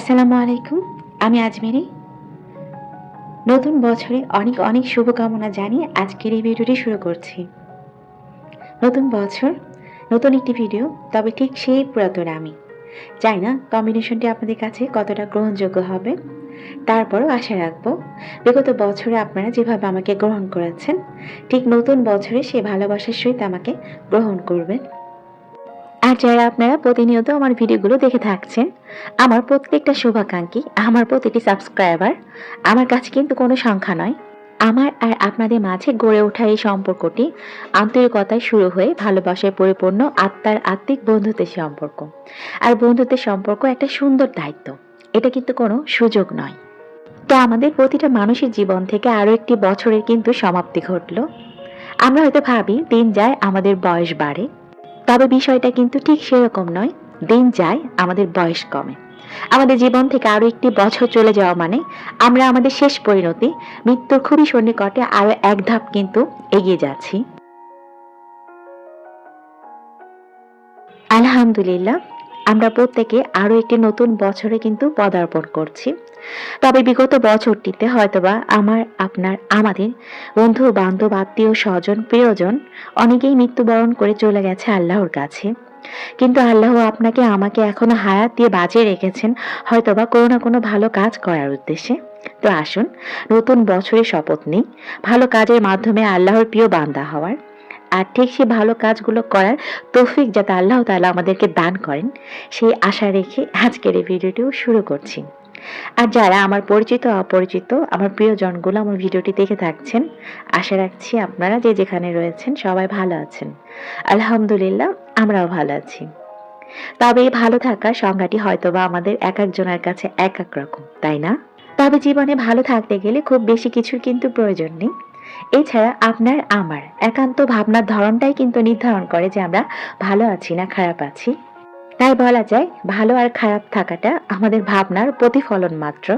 আসসালামু আলাইকুম। আমি আজমেরি। নতুন বছরে অনেক অনেক শুভকামনা জানিয়ে আজকের এই ভিডিওটি শুরু করছি। নতুন বছর, নতুন একটি ভিডিও, তবে ঠিক সেই পুরাতন আমি। জানি না কম্বিনেশনটি আপনাদের কাছে কতটা গ্রহণযোগ্য হবে। তারপরও আশা রাখবো বিগত বছরে আপনারা যেভাবে আমাকে গ্রহণ করেছেন, ঠিক নতুন বছরে সেই ভালোবাসার সহিত আমাকে গ্রহণ করবেন। আর যারা আপনারা প্রতিনিয়ত আমার ভিডিওগুলো দেখে থাকছেন, আমার প্রত্যেকটা শুভাকাঙ্ক্ষী, আমার প্রতিটি সাবস্ক্রাইবার আমার কাছে কিন্তু কোনো সংখ্যা নয়। আমার আর আপনাদের মাঝে গড়ে ওঠা এই সম্পর্কটি আন্তরিকতায় শুরু হয়ে ভালোবাসায় পরিপূর্ণ আত্মার আত্মিক বন্ধুত্বের সম্পর্ক। আর বন্ধুত্বের সম্পর্ক একটা সুন্দর দায়িত্ব। এটা কিন্তু কোনো সুযোগ নয়। তো আমাদের প্রতিটা মানুষের জীবন থেকে আরও একটি বছরের কিন্তু সমাপ্তি ঘটল। আমরা হয়তো ভাবি দিন যায় আমাদের বয়স বাড়ে, তবে বিষয়টা কিন্তু ঠিক সেরকম নয়। দিন যায় আমাদের বয়স কমে। আমাদের জীবন থেকে আরো একটি বছর চলে যাওয়া মানে আমরা আমাদের শেষ পরিণতি, মৃত্যুর খুবই সন্নিকটে আরো এক ধাপ কিন্তু এগিয়ে যাচ্ছি। আলহামদুলিল্লাহ, আমরা প্রত্যেকে আরো একটি নতুন বছরে কিন্তু পদার্পণ করছি। তবে বিগত বছরটিতে হয়তোবা আমাদের বন্ধু বান্ধব আত্মীয় স্বজন প্রিয়জন অনেকেই মৃত্যুবরণ করে চলে গেছে আল্লাহর কাছে। কিন্তু আল্লাহ আপনাকে আমাকে এখনো হায়াত দিয়ে বাঁচিয়ে রেখেছেন, হয়তোবা কোনো না কোনো ভালো কাজ করার উদ্দেশ্যে। তো আসুন নতুন বছরের শপথ নিই, ভালো কাজের মাধ্যমে আল্লাহর প্রিয় বান্দা হওয়ার। আর ঠিক সেই ভালো কাজগুলো করার তৌফিক যাতে আল্লাহ তাআলা আমাদেরকে দান করেন, সেই আশা রেখে আজকের এই ভিডিওটিও শুরু করছি। আর যারা আমার পরিচিত অপরিচিত আমার প্রিয়জনগুলো আমার ভিডিওটি দেখে থাকছেন, আশা রাখছি আপনারা যে যেখানে রয়েছেন সবাই ভালো আছেন। আলহামদুলিল্লাহ, আমরাও ভালো আছি। তবে এই ভালো থাকার সংজ্ঞাটি হয়তোবা আমাদের এক একজনের কাছে এক এক রকম, তাই না? তবে জীবনে ভালো থাকতে গেলে খুব বেশি কিছুর কিন্তু প্রয়োজন নেই। এছাড়া আপনার আমার একান্ত ভাবনার ধরনটাই কিন্তু নির্ধারণ করে যে আমরা ভালো আছি না খারাপ আছি। তাই বলা যায় ভালো আর খারাপ থাকাটা আমাদের ভাবনার প্রতিফলন মাত্র।